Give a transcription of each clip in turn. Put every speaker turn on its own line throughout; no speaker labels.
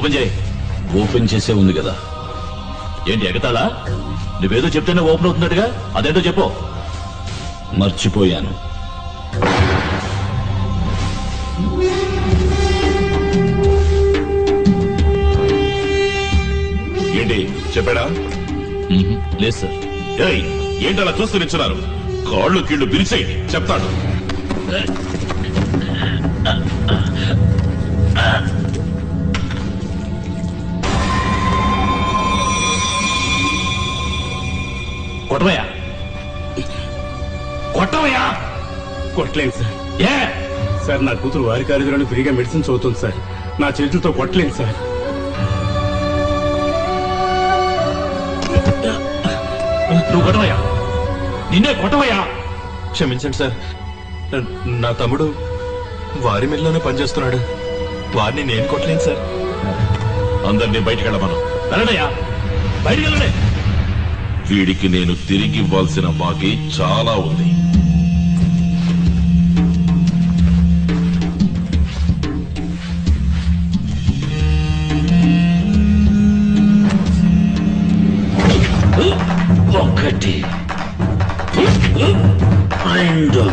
Open చేయి.
Open చేసే ఉంది కదా.
ఏంటి ఎగతాళా? నువ్వేదో చెప్తేనే ఓపెన్ అవుతున్నట్టుగా, అదేంటో చెప్పు.
మర్చిపోయాను.
ఏంటి చెప్పాడా?
లేదు సార్.
ఏంటి అలా చూస్తూ నిల్చున్నారు? కాళ్ళు కీళ్లు విరిచేయండి, చెప్తాడు.
కొట్టవయ్యా, కొట్టవయ్యా.
కొట్టలేను సార్.
ఏ
సార్, నా కూతురు వారి కాలేజీలోనే ఫ్రీగా మెడిసిన్ చదువుతుంది సార్. నా చేతులతో కొట్టలేను సార్.
నువ్వు కొట్టవయ్యా, నిన్నే కొట్టవయ్యా.
క్షమించండి సార్, నా తమ్ముడు వారి మిల్లోనే పనిచేస్తున్నాడు. వారిని నేను కొట్టలేను సార్.
అందరినీ బయటికి వెళ్ళమను.
వెళ్ళడయ్యా, బయటికి వెళ్ళండి.
వీడికి నేను తిరిగి ఇవ్వాల్సిన బాకీ చాలా ఉంది.
ఒకటి, రెండు,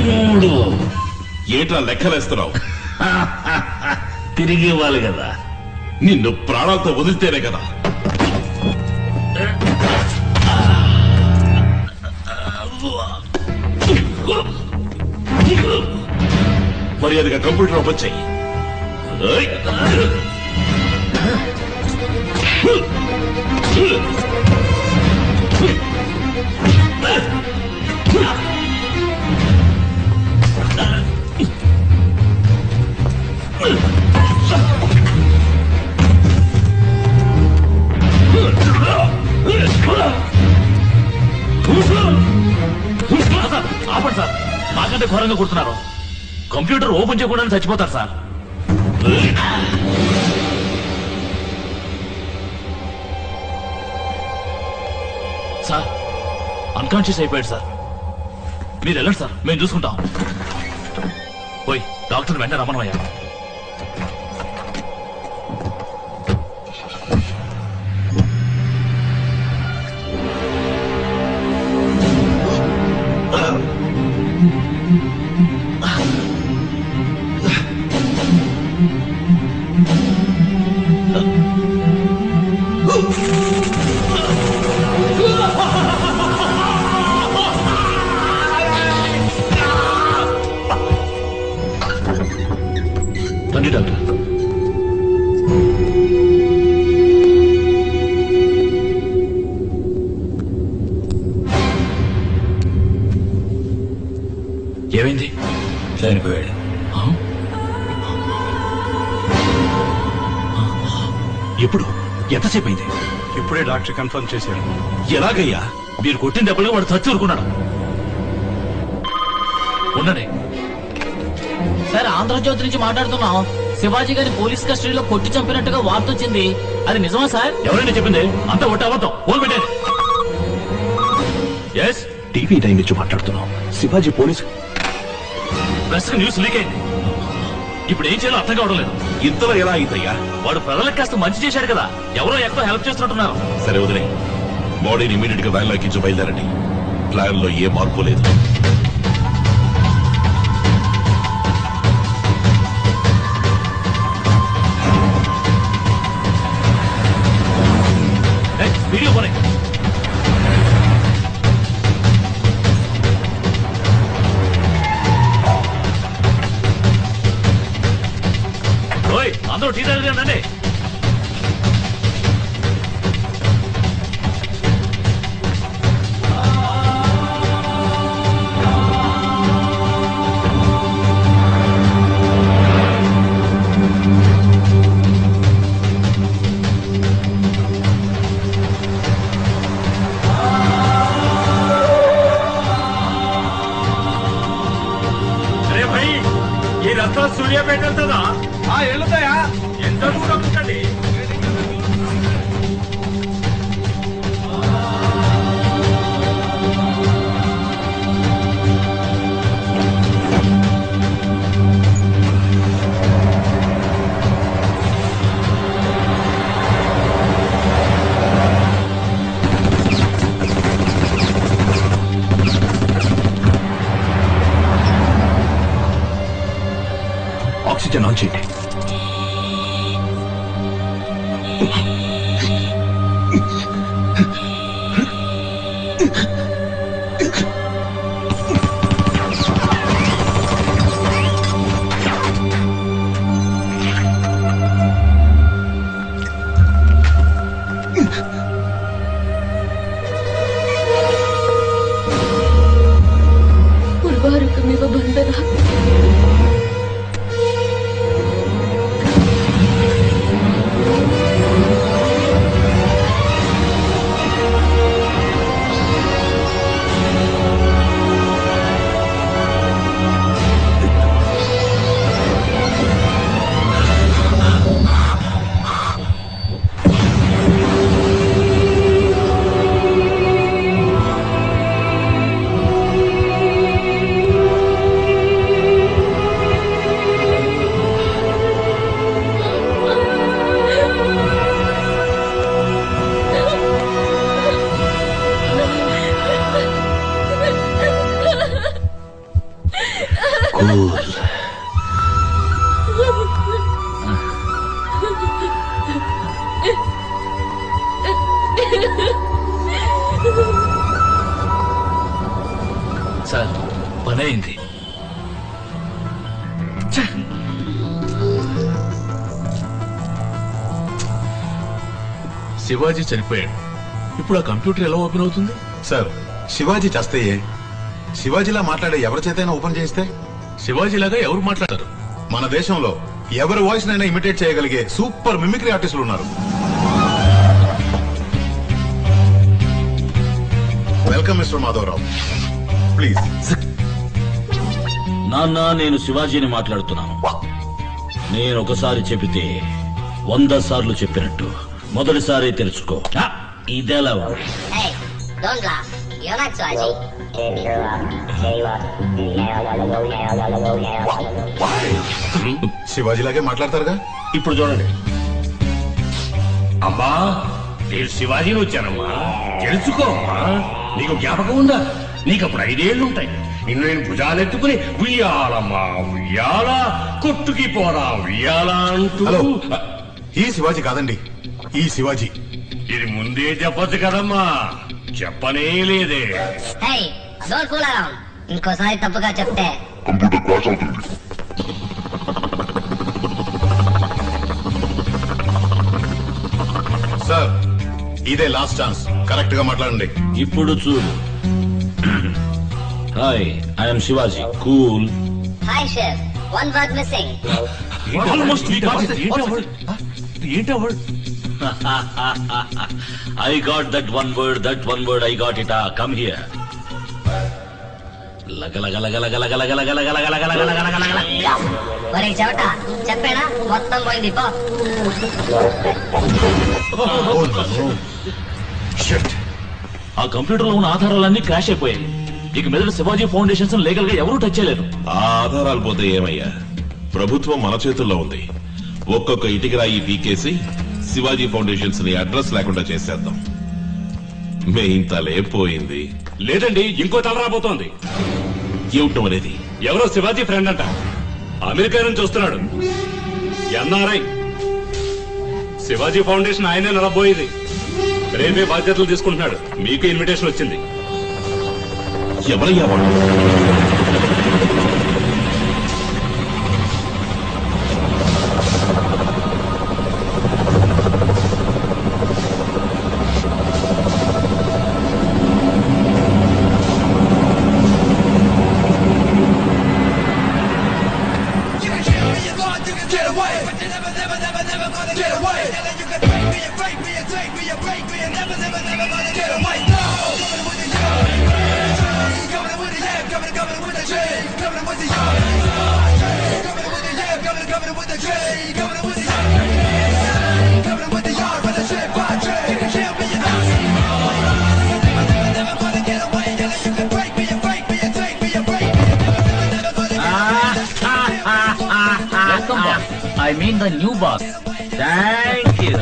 మూడు.
ఏంట్రా లెక్కలేస్తున్నావు?
తిరిగి ఇవ్వాలి కదా.
నిన్ను ప్రాణాలతో వదిలితేనే కదా. మర్యాదగా కంప్యూటర్ ఓపెన్ చెయ్యి.
ఆపండి సార్, మాకంటే ఘోరంగా కొడుతున్నారు. కంప్యూటర్ ఓపెన్ చేయకుండా చచ్చిపోతారు సార్. సార్ అన్కాన్షియస్ అయిపోయాడు సార్. మీరు వెళ్ళండి సార్, మేము చూసుకుంటాం. పోయి డాక్టర్ వెంటనే రమ్మనయ్యా. రండి డాక్టర్. ఏమైంది?
చనిపోయాడు.
ఎప్పుడు? ఎంతసేపు అయింది?
ఇప్పుడే డాక్టర్ కన్ఫర్మ్ చేశారు.
ఎలాగయ్యా? మీరు కొట్టిన దెబ్బలు వాడు చచ్చి ఊరుకున్నాడు. ఉండండి
సార్, ఆంధ్రజ్యోతి నుంచి మాట్లాడుతున్నాం. శివాజీ గారి పోలీస్ కస్టడీలో కొట్టి చంపినట్టుగా వార్త వచ్చింది. అది నిజమా సార్?
ఎవరైనా చెప్పింది? అంత ఒట్టవద్దాం. ఫోన్ పెట్టండి. ఎస్,
టీవీ టైం నుంచి మాట్లాడుతున్నాం. Shivaji police
press news leak అయింది. ఇప్పుడు ఏం చేయాలో అర్థం కావడం లేదు.
ఇంతలో ఎలా అయిందయ్యా?
వాడు ప్రజలకు కాస్త మంచి చేశాడు కదా, ఎవరో ఎక్కడో హెల్ప్ చేస్తున్నట్టున్నారు.
సరే వదిలే, బాడీని ఇమీడియట్ గా వ్యాన్ లోకి బయలుదేరండి. ప్లాన్ లో ఏ మార్పు లేదు.
వీడియో పోనీ. అందరూ టీ తాగండి.
సూర్యాపేట వెళ్తుందా? వెళ్తాయా? ఎంత దూరం ఉంటండి?
ఆక్సిజన్ ఆన్ చేయండి.
उर्वारुकमिव बन्धना
సార్ పని అయింది.
శివాజీ చనిపోయాడు. ఇప్పుడు ఆ కంప్యూటర్ ఎలా ఓపెన్ అవుతుంది?
సార్ శివాజీ చస్తే శివాజీలా మాట్లాడే ఎవరి చేతైనా ఓపెన్ చేస్తే
శివాజీ లాగా ఎవరు మాట్లాడారు?
మన దేశంలో ఎవరి వాయిస్ నైనా ఇమిటేట్ చేయగలిగే సూపర్ మిమిక్రీ ఆర్టిస్టులు ఉన్నారు. Welcome mister Madhavarao, please.
నాన్న, నేను శివాజీని మాట్లాడుతున్నాను. నేను ఒకసారి చెబితే 100 సార్లు చెప్పినట్టు మొదటిసారి తెలుసుకో. ఇదెలా ఉంది?
Hey, don't laugh. You're not Swaji.
శివాజీలాగే మాట్లాడతారుగా.
ఇప్పుడు చూడండి.
అమ్మా, నేను శివాజీని వచ్చానమ్మా. తెలుసుకోమ్మా, నీకు జ్ఞాపకం ఉందా? నీకప్పుడు 5 ఏళ్లుంటాయి. నిన్ను నేను భుజాలెత్తుకుని ఉయ్యాలమ్మా ఉయ్యాల, కొట్టుకి పోరా ఉయ్యాల అంటూ.
హలో, ఈ శివాజీ కాదండి, ఈ శివాజీ.
ఇది ముందే చెప్పొచ్చు కదమ్మా, చెప్పనే లేదే.
Hey, don't fool around. ఇంకోసారి తప్పుగా చెప్తే
సార్, ఇదే లాస్ట్ ఛాన్స్. కరెక్ట్ గా మాట్లాడండి.
ఇప్పుడు చూడు. Hi, I'm Shivaji. Cool.
Hi chef, one word missing.
Almost ఏంటి award?
I got that one word, I got it. Come here.
ఒరే చెవట, చెప్పానా? మొత్తం పోయింది పో.
ఆ కంప్యూటర్ లో ఉన్న ఆధారాలన్నీ క్రాష్ అయిపోయాయి. ఇక మీద శివాజీ ఫౌండేషన్స్ లీగల్ గా ఎవరూ టచ్ చేయలేరు.
ఆ ఆధారాలు పోతే ఏమయ్యా, ప్రభుత్వం మన చేతుల్లో ఉంది. ఒక్కొక్క ఇటుక రాయి పీకేసి శివాజీ ఫౌండేషన్స్ ని అడ్రస్ లేకుండా చేసేద్దాం. మెయిన్ తలే పోయింది.
లేదండి, ఇంకో తల రాబోతోంది.
ఏమిటం అనేది?
ఎవరో శివాజీ ఫ్రెండ్ అంట, అమెరికా నుంచి వస్తున్నాడు. ఎన్ఆర్ఐ. శివాజీ ఫౌండేషన్ ఆయనే నడబోయేది. రేపే బాధ్యతలు తీసుకుంటున్నాడు. మీకు ఇన్విటేషన్ వచ్చింది.
ఎవరయ్యా వాడు?
I mean the new boss.
Thank you.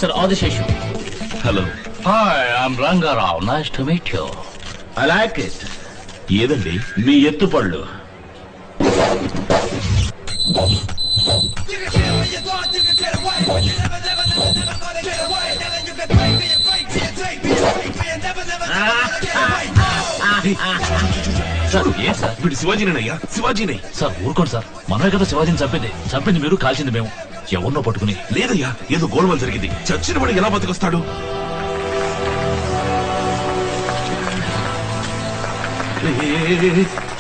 Mister Adiseshu.
Hello.
Hi, I'm Rangarao. Nice to meet you.
I like it.
ఏదండి?
మీ ఎత్తుపళ్ళు.
సార్ ఏం సార్?
వీడు శివాజీనేనయ్యా, శివాజీనే.
సార్ ఊరుకోండి సార్, మనమే కదా శివాజీని చంపింది మీరు, కాల్చింది మేము. ఎవరినో పట్టుకుని.
లేదయ్యా, ఏదో గోల్మాల్ జరిగింది. చచ్చిన వాడు ఎలా బతికొస్తాడు?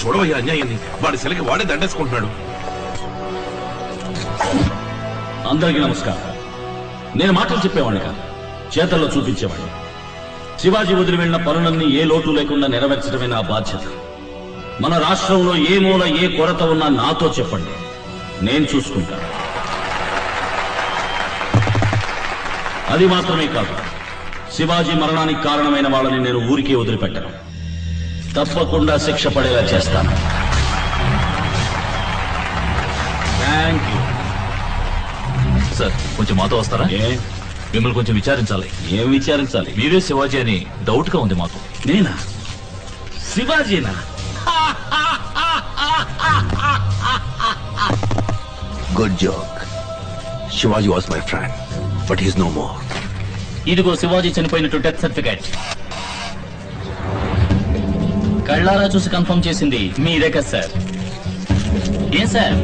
చూడవయ్యా అన్యాయాన్ని. వాడి శిలకి వాడే దండేసుకుంటున్నాడు.
అందరికీ నమస్కారం. నేను మాటలు చెప్పేవాడిని కాదు, చేతల్లో చూపించేవాడిని. శివాజీ వదిలి వెళ్లిన పనులన్నీ ఏ లోటు లేకుండా నెరవేర్చడమే నా బాధ్యత. మన రాష్ట్రంలో ఏ మూల ఏ కొరత ఉన్నా నాతో చెప్పండి, నేను చూసుకుంటాను. అది మాత్రమే కాదు, శివాజీ మరణానికి కారణమైన వాళ్ళని నేను ఊరికే వదిలిపెట్టను. తప్పకుండా శిక్ష పడేలా చేస్తాను. Thank you.
సార్ కొంచెం మాతో వస్తారా? మిమ్మల్ని కొంచెం విచారించాలి.
ఏం విచారించాలి?
మీరే శివాజీ అని డౌట్ గా ఉంది మాకు.
నేనా? శివాజీనా?
Good joke. Shivaji was my friend, but he's no more.
ఇదిగో శివాజీ చనిపోయినట్టు డెత్ సర్టిఫికేట్. కళ్ళారా చూసి కన్ఫర్మ్ చేసింది మీరే కదా సార్? ఏం సార్,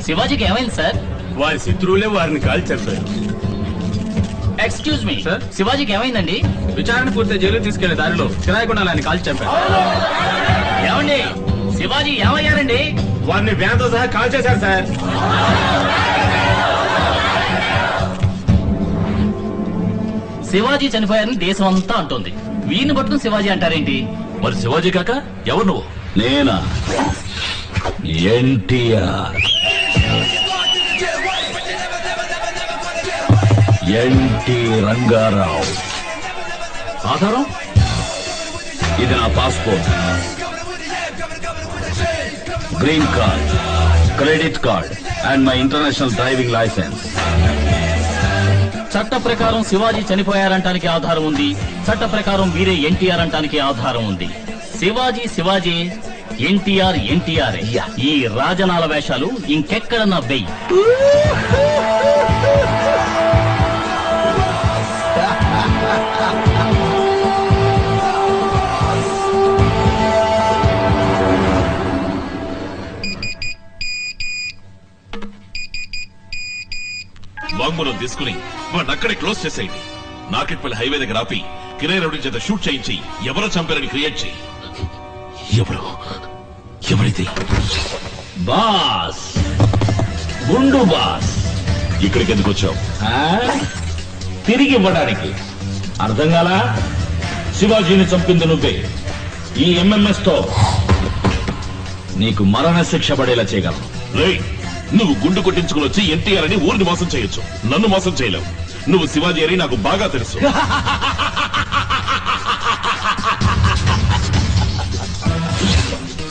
శివాజీకి ఏమైంది సార్?
వారి శత్రువులే వారిని కాల్చి చంపారు.
ఎక్స్క్యూజ్ మీ సార్, శివాజీకి ఏమైందండి?
విచారణ పూర్తి జైలు తీసుకెళ్లే దారిలో కిరాయకుండా ఆయన కాల్చి చంపారు.
ఏమండి, శివాజీ ఏమయ్యారండి?
వారిని వ్యాన్తో సహా కాల్ చేశారు సార్.
శివాజీ చనిపోయారని దేశం అంతా అంటుంది. వీరిని పట్టుకుని శివాజీ అంటారేంటి?
మరి శివాజీ కాక ఎవరు నువ్వు?
నేనా? ఎన్టీఆర్. ఎన్టీ రంగారావు.
ఆధారం?
ఇది నా passport, green card, credit card and my international driving licence.
చట్ట ప్రకారం శివాజీ చనిపోయారంటానికి ఆధారం ఉంది. చట్ట ప్రకారం వీరే ఎన్టీఆర్ అంటానికి ఆధారం ఉంది. శివాజీ, ఎన్టీఆర్ ఎన్టీఆర్. ఈ రాజనాల వేషాలు ఇంకెక్కడన్నా వెయ్యి.
వాంగ్మూలం తీసుకుని వాడిని అక్కడే క్లోజ్ చేసేయండి. నార్కెట్పల్లి హైవే దగ్గర ఆపి కిరాయి రౌడీ చేత షూట్ చేయించి ఎవరో చంపారని క్రియేట్ చేయి. ఎవరైతే
బాస్, గుండు బాస్.
ఇక్కడికి ఎందుకు వచ్చావు?
తిరిగి ఇవ్వడానికి. అర్థం కాలా? శివాజీని చంపింది నువ్వే. ఈ ఎంఎంఎస్ తో నీకు మరణ శిక్ష పడేలా చేయగలను.
రేయ్, నువ్వు గుండు కొట్టించుకుని వచ్చి ఎన్టీఆర్ అని ఊరిని మోసం చేయొచ్చు, నన్ను మోసం చేయలేవు. నువ్వు శివాజీ అని నాకు బాగా తెలుసు.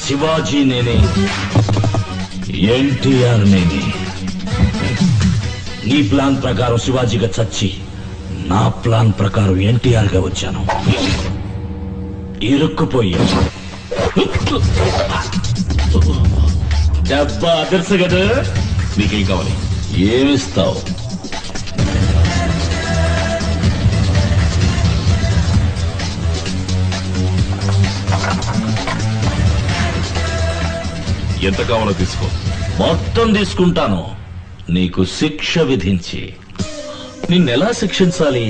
శివాజీ నేనే, ఎన్టీఆర్ నేనే. నీ ప్లాన్ ప్రకారం శివాజీగా చచ్చి, నా ప్లాన్ ప్రకారం ఎన్టీఆర్ గా వచ్చాను. ఇరుక్కుపోయా. డబ్బా అదర్సు కదా.
నీకేం కావాలి?
ఏమిస్తావు?
ఎంత కావాలో తీసుకో.
మొత్తం తీసుకుంటాను, నీకు శిక్ష విధించి. నిన్నెలా శిక్షించాలి?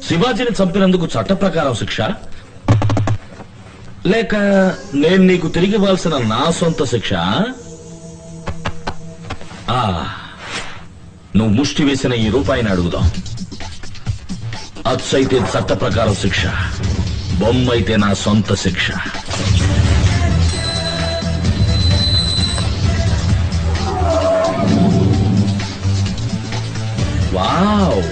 శివాజీని చంపినందుకు చట్ట ప్రకారం శిక్ష, లేక నేను నీకు తిరిగి ఇవ్వాల్సిన నా సొంత శిక్ష? నువ్వు ముష్టి వేసిన ఈ రూపాయిని అడుగుదాం. అచ్చైతే చట్ట ప్రకారం శిక్ష, బొమ్మైతే నా సొంత శిక్ష. వావ్,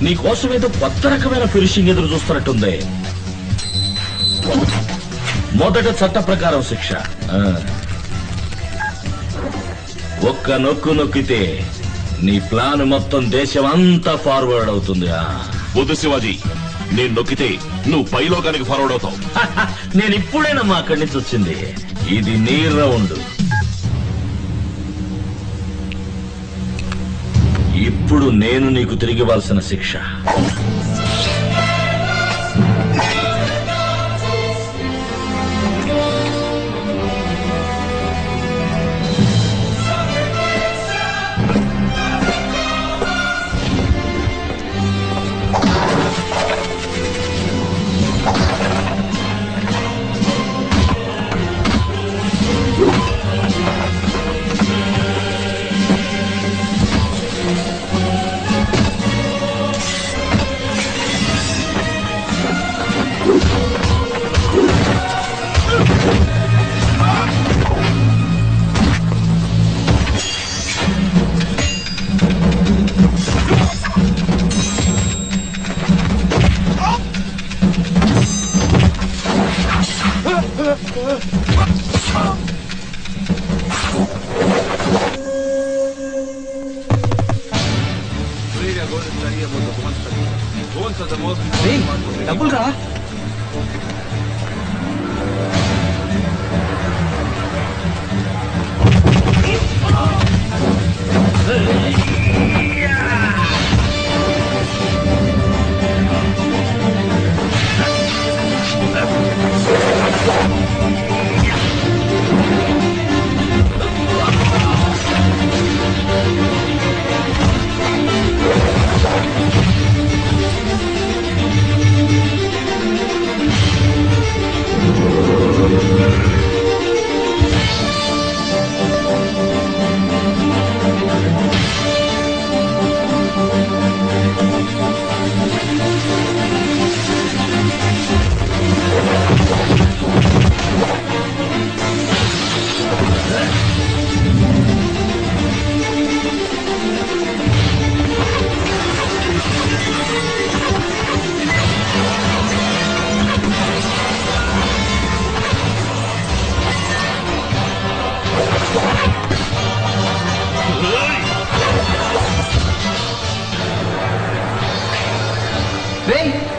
నీకోసం ఏదో కొత్త రకమైన ఫినిషింగ్ ఎదురు చూస్తున్నట్టుంది. మొదట చట్ట ప్రకారం శిక్ష. ఒక్క నొక్కు నొక్కితే నీ ప్లాన్ మొత్తం దేశం అంతా ఫార్వర్డ్ అవుతుంది.
వద్దు శివాజీ, నేను నొక్కితే నువ్వు పైలోకానికి ఫార్వర్డ్ అవుతావు.
నేను ఇప్పుడేనమ్మా అక్కడి నుంచి వచ్చింది. ఇది నీ రౌండ్. ఇప్పుడు నేను నీకు తిరిగి ఇవ్వాల్సిన శిక్ష.
డబ్బులు రా.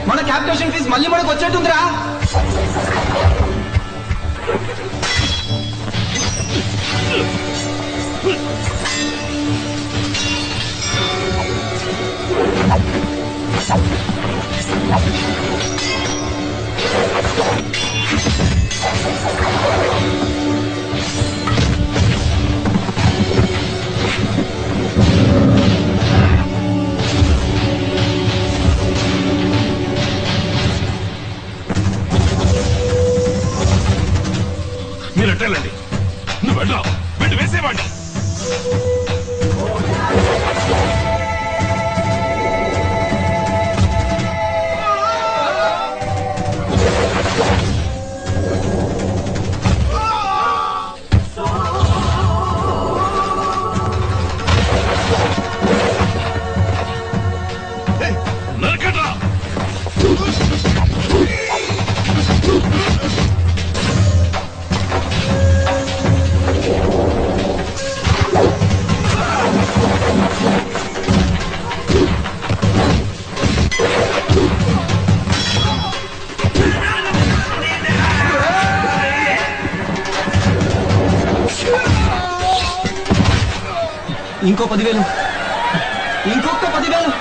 మన క్యాపిటేషన్ ఫీజు మళ్ళీ మనకు వచ్చేట్టుందిరా.
మీరు ఎట్టండి, నువ్వు వెళ్ళా వెళ్ళి వేసేవాడిని. నరకట్రా.
ఇంకో 10,000, ఇంకొక 10,000.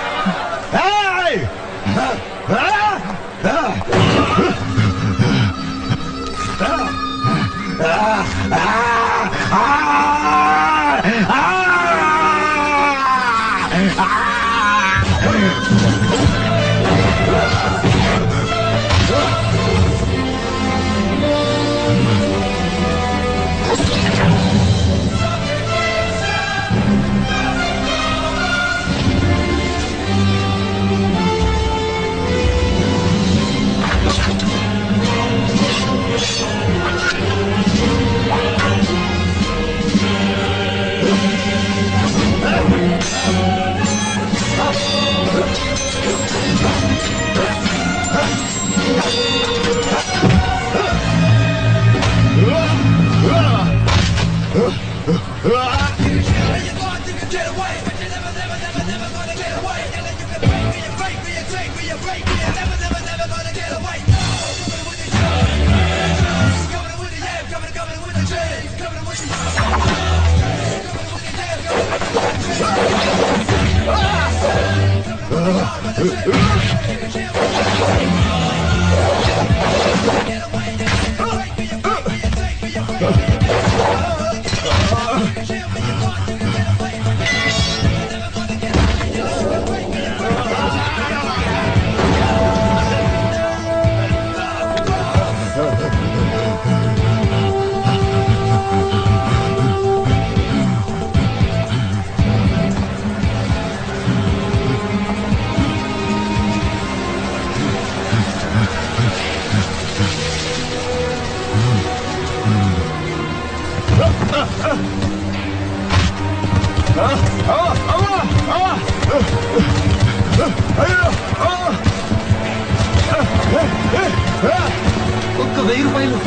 ఒక్క 1000 రూపాయలు,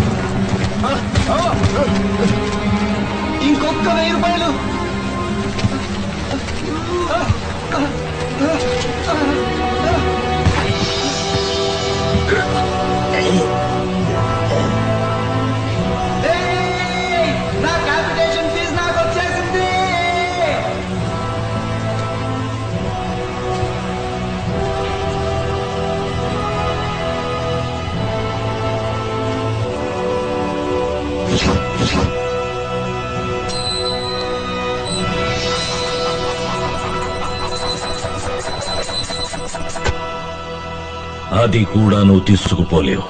ఇంకొక 1000 రూపాయలు. నా క్యాపిటేషన్ ఫీజు నాకు వచ్చేసింది.
అది కూడా నువ్వు తీసుకుపోలేవు.